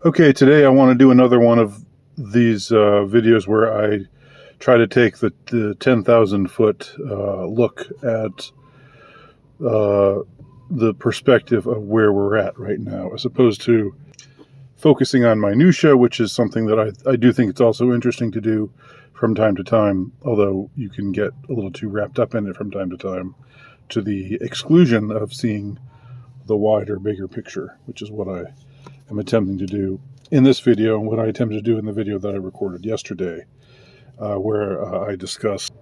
Okay, today I want to do another one of these videos where I try to take the 10,000 foot look at uh, the perspective of where we're at right now, as opposed to focusing on minutia, which is something that I do think it's also interesting to do from time to time, although you can get a little too wrapped up in it from time to time, to the exclusion of seeing the wider, bigger picture, which is what I am attempting to do in this video, and what I attempted to do in the video that I recorded yesterday, where I discussed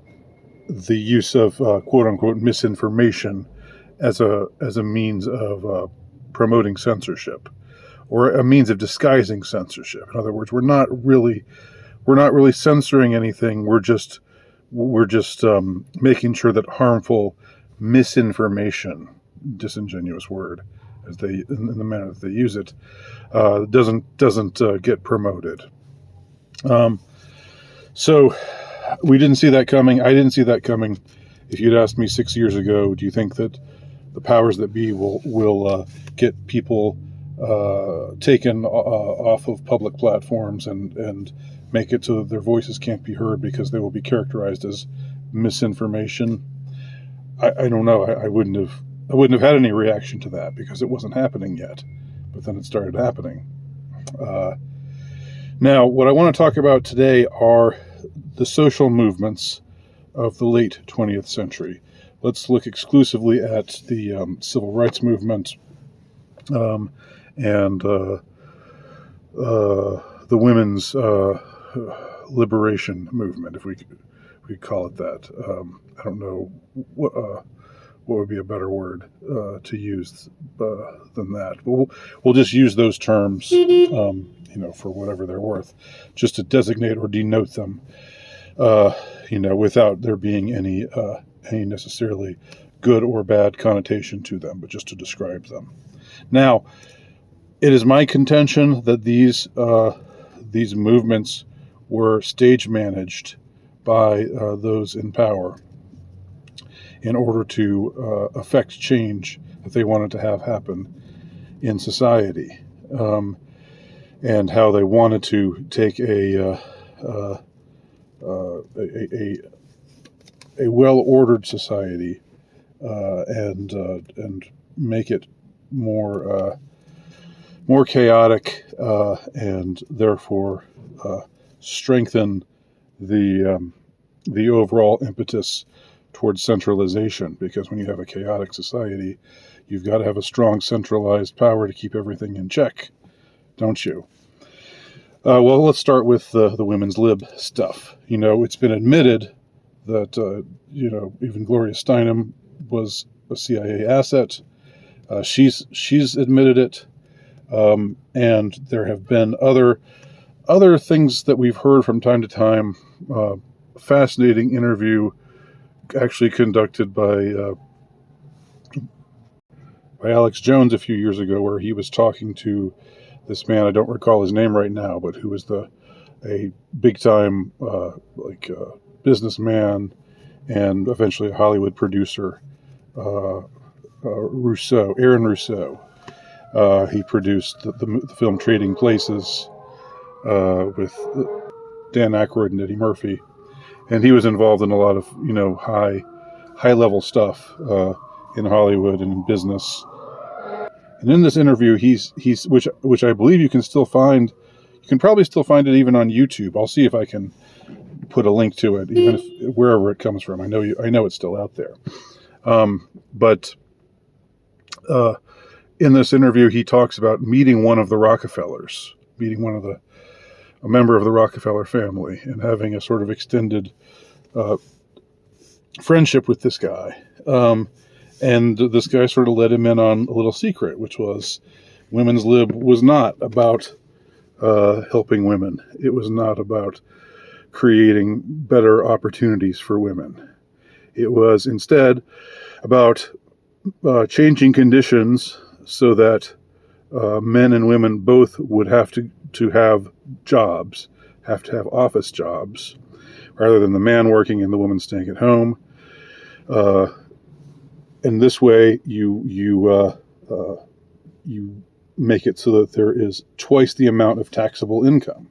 the use of quote unquote misinformation as a means of promoting censorship, or a means of disguising censorship. In other words, we're not really censoring anything. We're just making sure that harmful misinformation, disingenuous word, as they in the manner that they use it, doesn't get promoted. Um, so we didn't see that coming. I didn't see that coming. If you'd asked me 6 years ago, do you think that the powers that be will get people taken off of public platforms and make it so that their voices can't be heard because they will be characterized as misinformation? I don't know. I wouldn't have had any reaction to that because it wasn't happening yet, but then it started happening. Uh, Now, what I want to talk about today are the social movements of the late 20th century. Let's look exclusively at the civil rights movement, um, and the women's liberation movement, if we call it that. I don't know what would be a better word to use than that, but we'll just use those terms, for whatever they're worth, just to designate or denote them, without there being any necessarily good or bad connotation to them, but just to describe them. Now, it is my contention that these movements were stage managed by those in power in order to affect change that they wanted to have happen in society, and how they wanted to take a well-ordered society and make it more chaotic, and therefore strengthen the overall impetus towards centralization. Because when you have a chaotic society, you've got to have a strong centralized power to keep everything in check, don't you? Well, let's start with the women's lib stuff. It's been admitted that even Gloria Steinem was a CIA asset. She's admitted it, and there have been other things that we've heard from time to time. Fascinating interview, actually conducted by Alex Jones a few years ago, where he was talking to this man. I don't recall his name right now, but who was a big time businessman and eventually a Hollywood producer, Aaron Rousseau. He produced the film Trading Places with Dan Aykroyd and Eddie Murphy, and he was involved in a lot of high level stuff in Hollywood and in business. And in this interview, he's which I believe you can still find. You can probably still find it even on YouTube. I'll see if I can put a link to it, even if wherever it comes from. I know it's still out there. But in this interview, he talks about meeting one of the Rockefellers, a member of the Rockefeller family, and having a sort of extended friendship with this guy. And this guy sort of let him in on a little secret, which was women's lib was not about helping women. It was not about creating better opportunities for women. It was instead about changing conditions so that men and women both would have to have jobs, have to have office jobs, rather than the man working and the woman staying at home. In this way, you make it so that there is twice the amount of taxable income.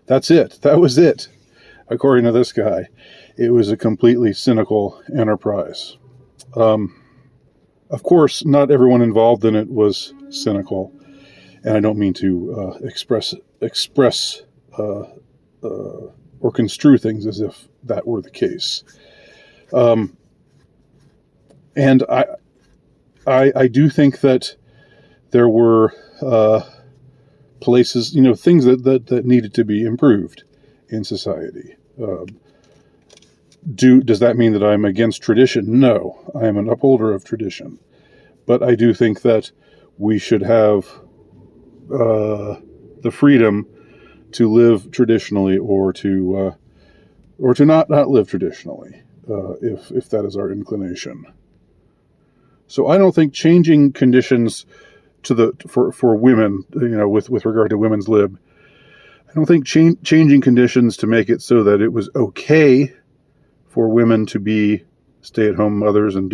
That's it. That was it. According to this guy, it was a completely cynical enterprise. Of course, not everyone involved in it was cynical, and I don't mean to express or construe things as if that were the case. And I do think that there were places, things that needed to be improved in society. Does that mean that I'm against tradition? No, I am an upholder of tradition. But I do think that we should have the freedom to live traditionally or to not live traditionally, if that is our inclination. So I don't think changing conditions for women, with regard to women's lib, I don't think changing conditions to make it so that it was okay for women to be stay-at-home mothers and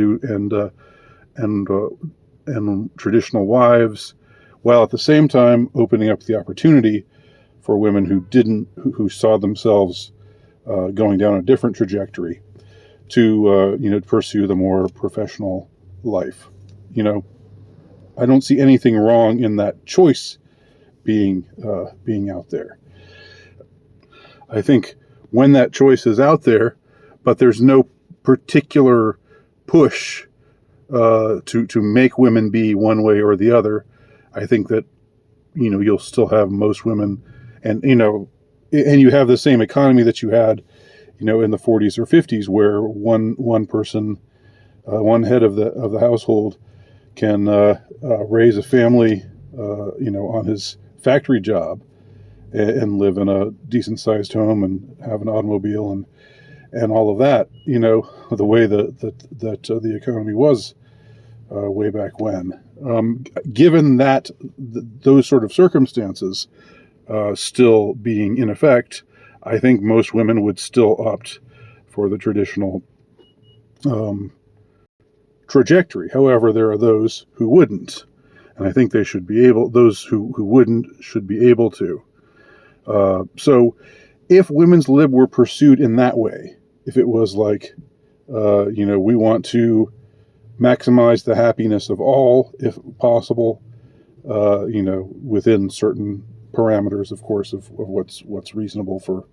traditional wives, while at the same time opening up the opportunity for women who saw themselves going down a different trajectory to pursue the more professional life. I don't see anything wrong in that choice being out there. I think when that choice is out there, but there's no particular push to make women be one way or the other, I think that you'll still have most women, and you have the same economy that you had in the 40s or 50s, where one person, one head of the household can raise a family on his factory job and live in a decent sized home and have an automobile and all of that, the way that the economy was way back when. Given that those sort of circumstances still being in effect, I think most women would still opt for the traditional trajectory. However, there are those who wouldn't, and I think those who wouldn't should be able to. So if women's lib were pursued in that way, if it was like, we want to maximize the happiness of all, if possible, within certain parameters, of course, of what's reasonable for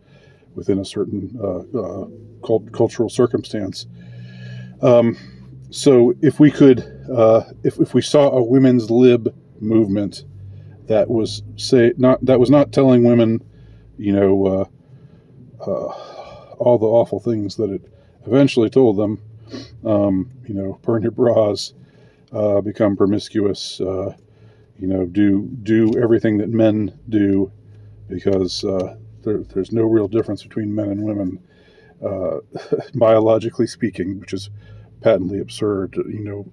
within a certain cultural circumstance. So if we could, if we saw a women's lib movement that was not telling women, all the awful things that it eventually told them, burn your bras, become promiscuous, do everything that men do, because there's no real difference between men and women, biologically speaking, which is patently absurd,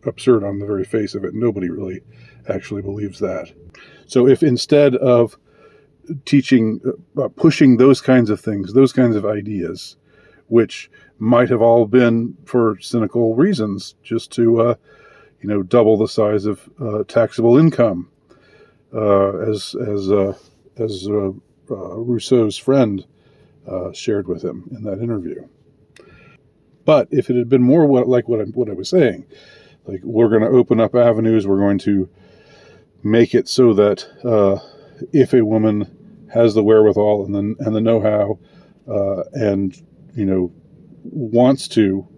absurd on the very face of it. Nobody really actually believes that. So if instead of teaching, pushing those kinds of things, those kinds of ideas, which might have all been for cynical reasons, just to, double the size of taxable income, as Rousseau's friend shared with him in that interview. But if it had been more like what I was saying, like we're going to open up avenues, we're going to make it so that if a woman has the wherewithal and the know-how, and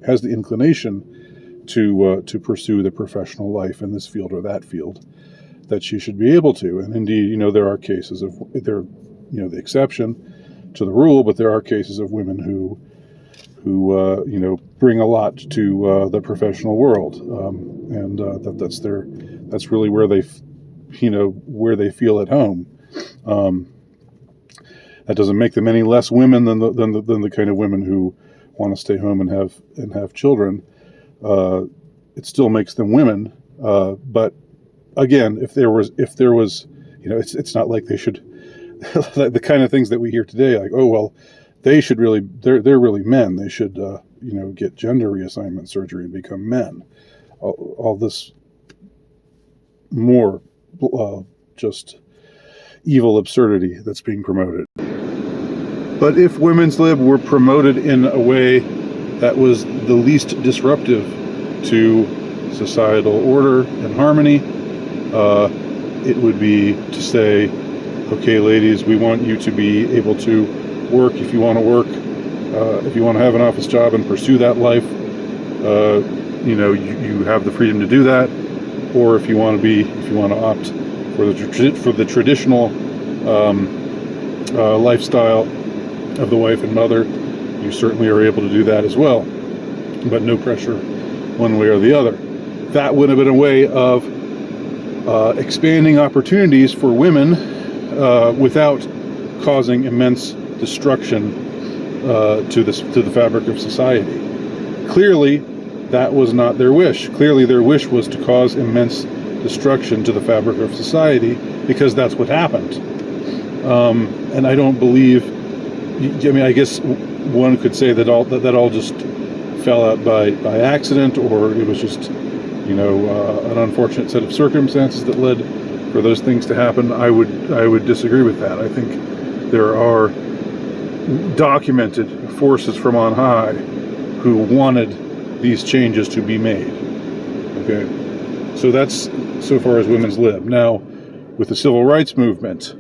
has the inclination to pursue the professional life in this field or that field, that she should be able to. And indeed, there are cases of the exception to the rule, but there are cases of women who bring a lot to the professional world, and that's really where they feel at home. That doesn't make them any less women than the kind of women who want to stay home and have children. It still makes them women. But again, if there was, it's not like they should, the kind of things that we hear today, like, oh, well, they're really men. They should, get gender reassignment surgery and become men. All this more just evil absurdity that's being promoted. But if women's lib were promoted in a way that was the least disruptive to societal order and harmony, it would be to say, okay, ladies, we want you to be able to work if you want to work, if you want to have an office job and pursue that life, you have the freedom to do that. Or if you want to opt for the traditional lifestyle of the wife and mother, you certainly are able to do that as well, but no pressure one way or the other. That would have been a way of expanding opportunities for women without causing immense destruction to the fabric of society. Clearly, that was not their wish. Clearly, their wish was to cause immense destruction to the fabric of society, because that's what happened. And I don't believe. I guess one could say that all just fell out by accident, or it was just, an unfortunate set of circumstances that led for those things to happen. I would disagree with that. I think there are documented forces from on high who wanted these changes to be made. Okay, so that's so far as women's lib. Now, with the civil rights movement,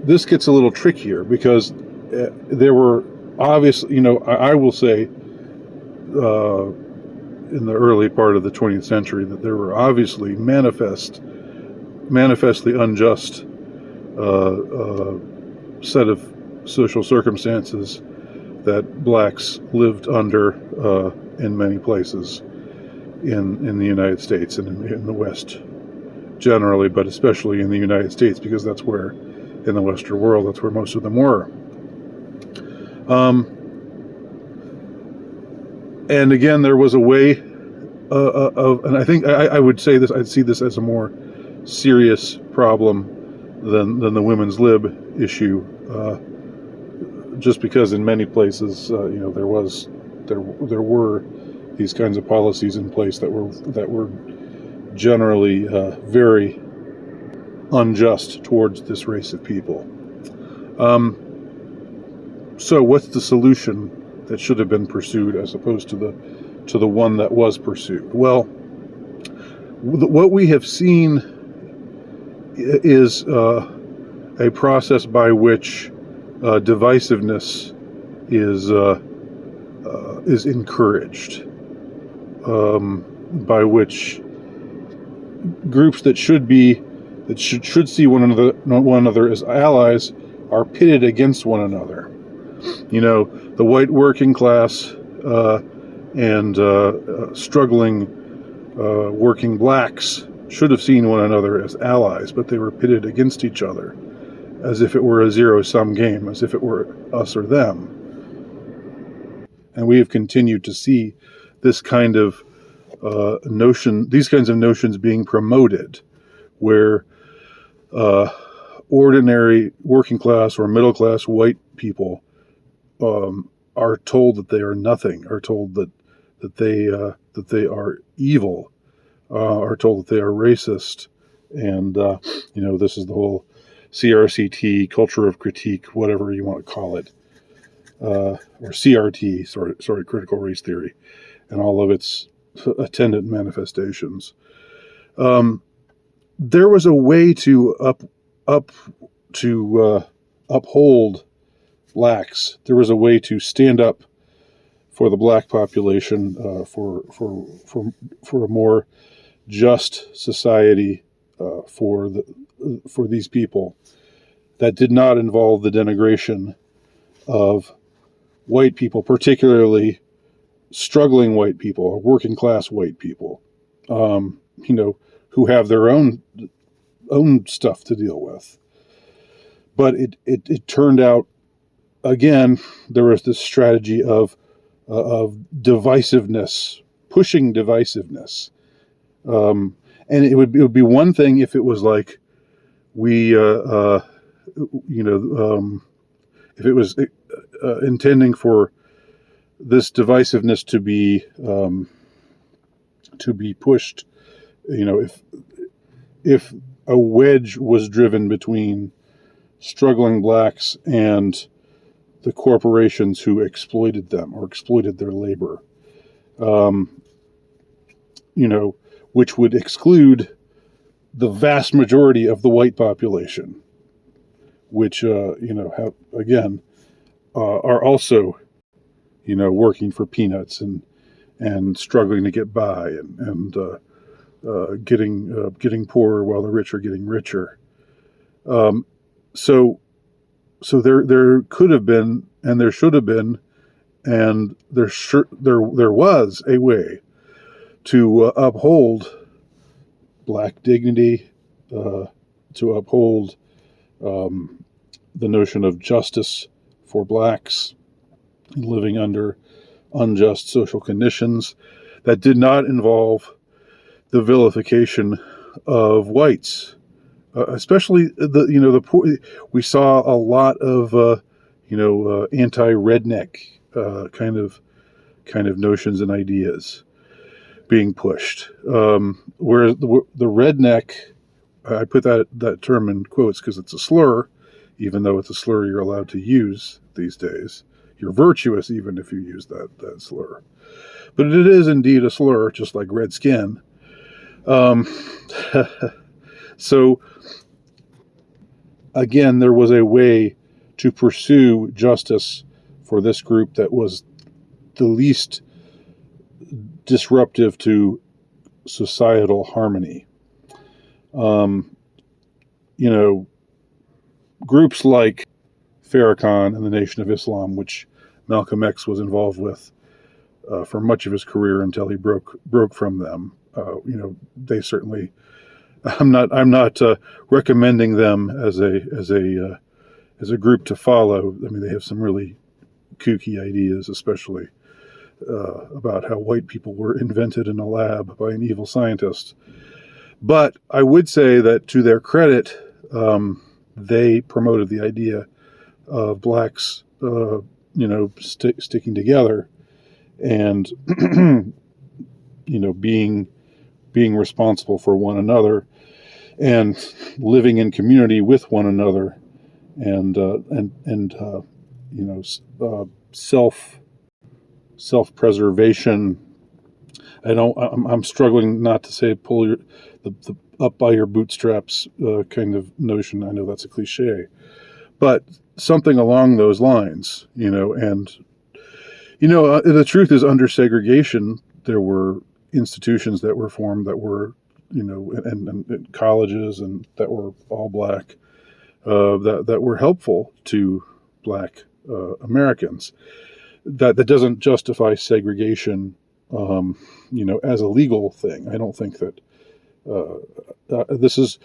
this gets a little trickier, because there were obviously, I will say, in the early part of the 20th century, that there were obviously manifestly unjust set of social circumstances that blacks lived under in many places in the United States and in the West generally, but especially in the United States, because that's where, in the Western world, that's where most of them were. And again, there was a way and I think I would say this, I'd see this as a more serious problem than the women's lib issue, just because in many places, there were these kinds of policies in place that were generally very unjust towards this race of people. So what's the solution that should have been pursued as opposed to the one that was pursued? Well, what we have seen is a process by which divisiveness is encouraged, by which groups that should see one another as allies are pitted against one another. The white working class and struggling working blacks should have seen one another as allies, but they were pitted against each other as if it were a zero-sum game, as if it were us or them. And we have continued to see this kind of these kinds of notions being promoted, where ordinary working class or middle class white people are told that they are nothing, are told that they are evil, are told that they are racist, and this is the whole CRCT, culture of critique, whatever you want to call it, or CRT, sorry, critical race theory, and all of its attendant manifestations. There was a way to uphold blacks. There was a way to stand up for the black population, for a more just society for these people, that did not involve the denigration of white people, particularly struggling white people, or working class white people, who have their own stuff to deal with. But it turned out, again, there was this strategy of divisiveness, pushing divisiveness, and it would be one thing if it was like if it was intending for this divisiveness to be to be pushed. If a wedge was driven between struggling blacks and the corporations who exploited them or exploited their labor, um, which would exclude the vast majority of the white population, which have again are also working for peanuts and struggling to get by and getting poorer while the rich are getting richer. So there could have been, and there should have been, and there was a way to uphold black dignity, to uphold the notion of justice for blacks living under unjust social conditions that did not involve the vilification of whites, especially the poor. We saw a lot of anti-redneck kind of notions and ideas being pushed. Whereas the redneck, I put that term in quotes because it's a slur, even though it's a slur you're allowed to use these days. You're virtuous even if you use that slur. But it is indeed a slur, just like red skin. So, again, there was a way to pursue justice for this group that was the least disruptive to societal harmony. Groups like Farrakhan and the Nation of Islam, which Malcolm X was involved with for much of his career until he broke from them. They certainly. I'm not recommending them as a group to follow. I mean, they have some really kooky ideas, especially about how white people were invented in a lab by an evil scientist. But I would say that to their credit, they promoted the idea of blacks, sticking together and, being responsible for one another and living in community with one another and self-preservation. I'm struggling not to say pull the up by your bootstraps kind of notion. I know that's a cliche, but something along those lines, the truth is, under segregation, there were institutions that were formed that were, and colleges and that were all black, that were helpful to black Americans. That doesn't justify segregation, as a legal thing. I don't think that this is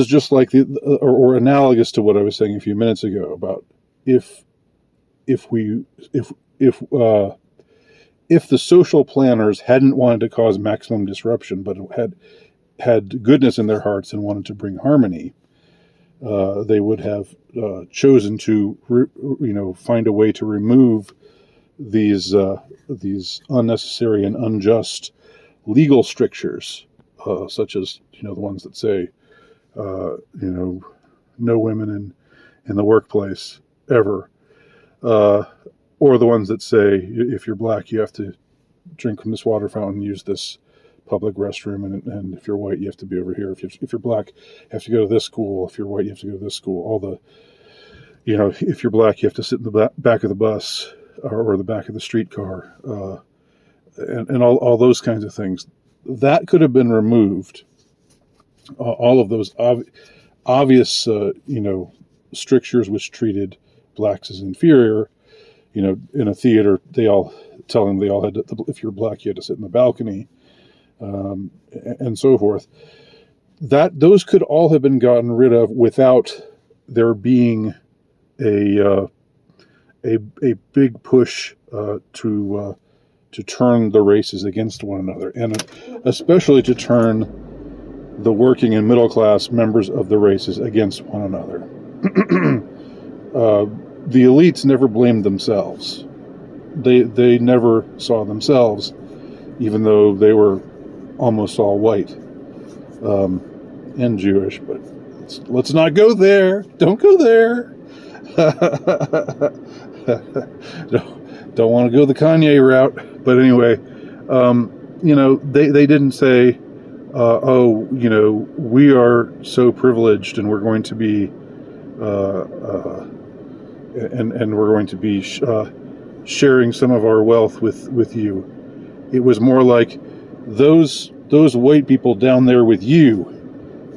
just like or analogous to what I was saying a few minutes ago about if the social planners hadn't wanted to cause maximum disruption, but had goodness in their hearts and wanted to bring harmony, they would have chosen to, find a way to remove these unnecessary and unjust legal strictures, such as the ones that say, no women in the workplace ever. Or the ones that say, if you're black, you have to drink from this water fountain, use this public restroom, and if you're white, you have to be over here. If you're black, you have to go to this school. If you're white, you have to go to this school. All the, if you're black, you have to sit in the back of the bus or the back of the streetcar, and all those kinds of things. That could have been removed. All of those obvious, strictures which treated blacks as inferior. In a theater, they all had to, if you're black, you had to sit in the balcony, and so forth. Those could all have been gotten rid of without there being a big push to turn the races against one another, and especially to turn the working and middle class members of the races against one another. The elites never blamed themselves. They never saw themselves, even though they were almost all white and Jewish, but let's not go there. Don't go there. Don't want to go the Kanye route. But anyway, they didn't say, we are so privileged and we're going to be, and we're going to be sharing some of our wealth with you. It was more like those white people down there with you,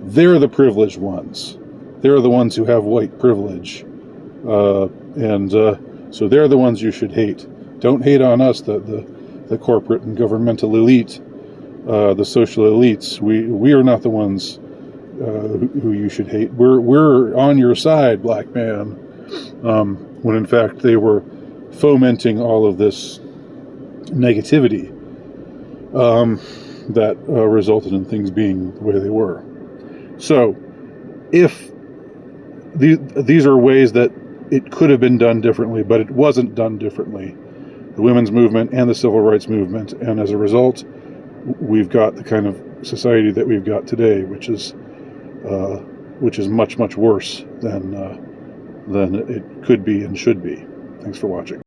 they're the privileged ones. They're the ones who have white privilege. So they're the ones you should hate. Don't hate on us, the corporate and governmental elite, the social elites. We are not the ones who you should hate. We're on your side, black man. When in fact they were fomenting all of this negativity that resulted in things being the way they were. So, if these are ways that it could have been done differently, but it wasn't done differently, the women's movement and the civil rights movement, and as a result, we've got the kind of society that we've got today, which is much, much worse than it could be and should be. Thanks for watching.